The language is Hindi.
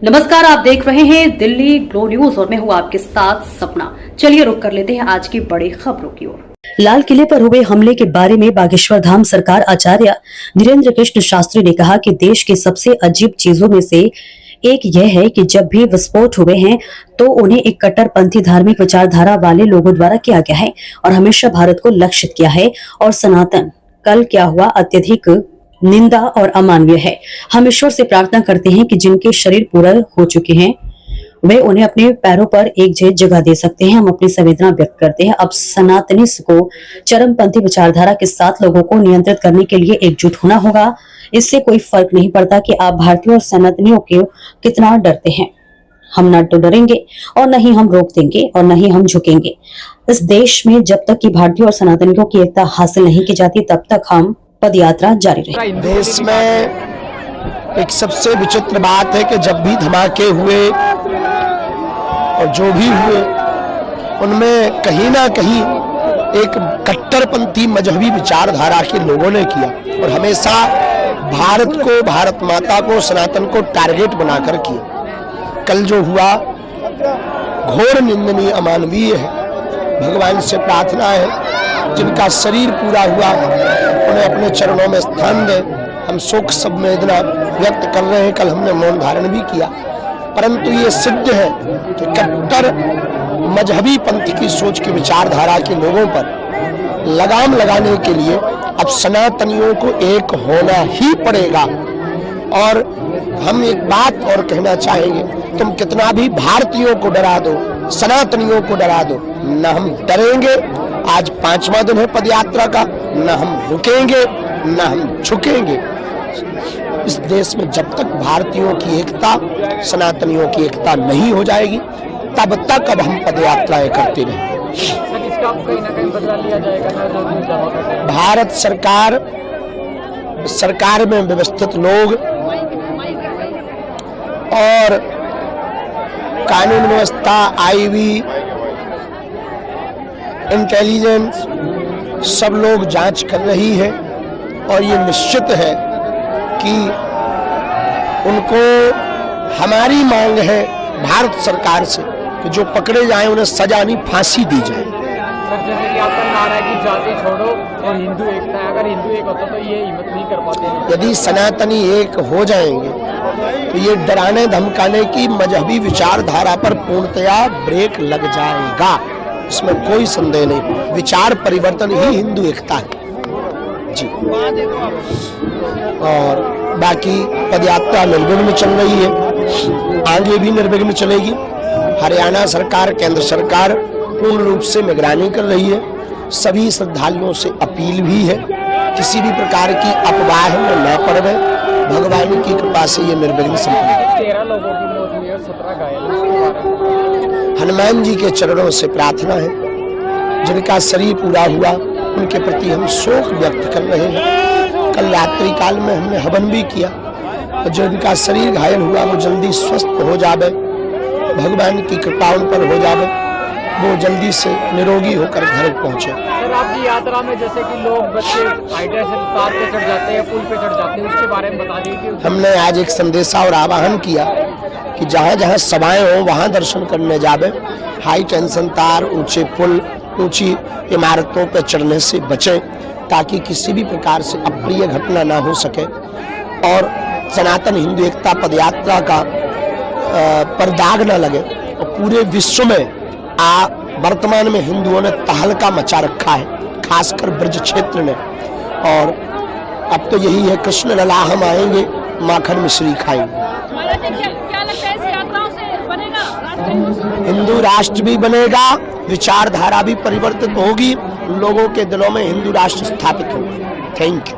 नमस्कार, आप देख रहे हैं दिल्ली ग्लो न्यूज और मैं हूं आपके साथ सपना। चलिए रुक कर लेते हैं आज की बड़ी खबरों की ओर। लाल किले पर हुए हमले के बारे में बागेश्वर धाम सरकार आचार्य धीरेन्द्र कृष्ण शास्त्री ने कहा कि देश की सबसे अजीब चीजों में से एक यह है कि जब भी विस्फोट हुए हैं तो उन्हें एक कट्टरपंथी धार्मिक विचारधारा वाले लोगों द्वारा किया गया है और हमेशा भारत को लक्षित किया है और सनातन कल क्या हुआ अत्यधिक निंदा और अमानवीय है। हम ईश्वर से प्रार्थना करते हैं कि जिनके शरीर पूरा हो चुके हैं वे उन्हें अपने पैरों पर एक जगह दे सकते हैं। हम अपनी संवेदना व्यक्त करते हैं। अब सनातनिस को चरमपंथी विचारधारा के साथ लोगों को नियंत्रित करने के लिए एकजुट होना होगा। इससे कोई फर्क नहीं पड़ता कि आप भारतीयों और सनातनियों के कितना डरते हैं। हम न तो डरेंगे और न ही हम रोक देंगे और न ही हम झुकेंगे। इस देश में जब तक कि भारतीयों और सनातनियों की एकता हासिल नहीं की जाती तब तक हम पद यात्रा जारी रहे। देश में एक सबसे विचित्र बात है कि जब भी धमाके हुए और जो भी हुए उनमें कहीं ना कहीं एक कट्टरपंथी मजहबी विचारधारा के लोगों ने किया और हमेशा भारत को, भारत माता को, सनातन को टारगेट बनाकर किया। कल जो हुआ घोर निंदनीय, अमानवीय है। भगवान से प्रार्थना है जिनका शरीर पूरा हुआ उन्हें अपने चरणों में स्थान दे। हम शोक संवेदना व्यक्त कर रहे हैं। कल हमने मौन धारण भी किया, परंतु ये सिद्ध है कि कट्टर मजहबी पंथ की सोच की विचारधारा के लोगों पर लगाम लगाने के लिए अब सनातनियों को एक होना ही पड़ेगा। और हम एक बात और कहना चाहेंगे, तुम कितना भी भारतीयों को डरा दो, सनातनियों को डरा दो, न हम डरेंगे। आज 5वां दिन है पदयात्रा का, न हम रुकेंगे न हम झुकेंगे। इस देश में जब तक भारतीयों की एकता, सनातनियों की एकता नहीं हो जाएगी तब तक अब हम पदयात्राएं करते रहेंगे। इसका कहीं ना कहीं बदला लिया जाएगा। भारत सरकार में व्यवस्थित लोग और कानून व्यवस्था, आईबी, इंटेलिजेंस सब लोग जांच कर रही है और ये निश्चित है कि उनको, हमारी मांग है भारत सरकार से कि जो पकड़े जाएं उन्हें सजा नहीं, फांसी दी जाए। जैसे कि आपका नारा है कि जाति छोड़ो और हिंदू एकता है, अगर हिंदू एक होता तो ये हिम्मत नहीं कर पाते। यदि सनातनी एक हो जाएंगे तो ये डराने धमकाने की मजहबी विचारधारा पर पूर्णतया ब्रेक लग जाएगा, इसमें कोई संदेह नहीं। विचार परिवर्तन ही हिंदू एकता है जी। और बाकी पदयात्रा निर्विघ्न में चल रही है, आगे भी निर्विघ्न चलेगी। हरियाणा सरकार, केंद्र सरकार पूर्ण रूप से निगरानी कर रही है। सभी श्रद्धालुओं से अपील भी है किसी भी प्रकार की अफवाह में न पड़ गए। भगवान की कृपा से ये निर्विघ्न संपन्न। 13 लोगों की मौत हुई और 17 घायल। हनुमान जी के चरणों से प्रार्थना है, जिनका शरीर पूरा हुआ उनके प्रति हम शोक व्यक्त कर रहे हैं। कल रात्रि काल में हमने हवन भी किया और जिनका शरीर घायल हुआ वो जल्दी स्वस्थ हो जावे, भगवान की कृपा उन पर हो जावे, वो जल्दी से निरोगी होकर घर पहुंचे। सर, आपकी यात्रा में जैसे कि लोग बच्चे हाइड्रा से तार पे चढ़ जाते हैं, पुल पे चढ़ जाते हैं, उसके बारे में बता दीजिए। हमने आज एक संदेशा और आह्वान किया कि जहाँ जहाँ सभाएं हो वहाँ दर्शन करने जावे। हाई टेंशन तार, ऊंचे पुल, ऊंची इमारतों पर चढ़ने से बचें ताकि किसी भी प्रकार से अप्रिय घटना ना हो सके। और सनातन हिंदू एकता पदयात्रा का पर दाग न लगे। और पूरे विश्व में वर्तमान में हिंदुओं ने तहलका मचा रखा है, खासकर ब्रज क्षेत्र में। और अब तो यही है, कृष्ण लला हम आएंगे, माखन मिश्री खाएंगे। क्या लगता है इस यात्राओं से बनेगा हिंदू राष्ट्र भी बनेगा, विचारधारा भी परिवर्तित होगी, लोगों के दिलों में हिंदू राष्ट्र स्थापित होगा। Thank you.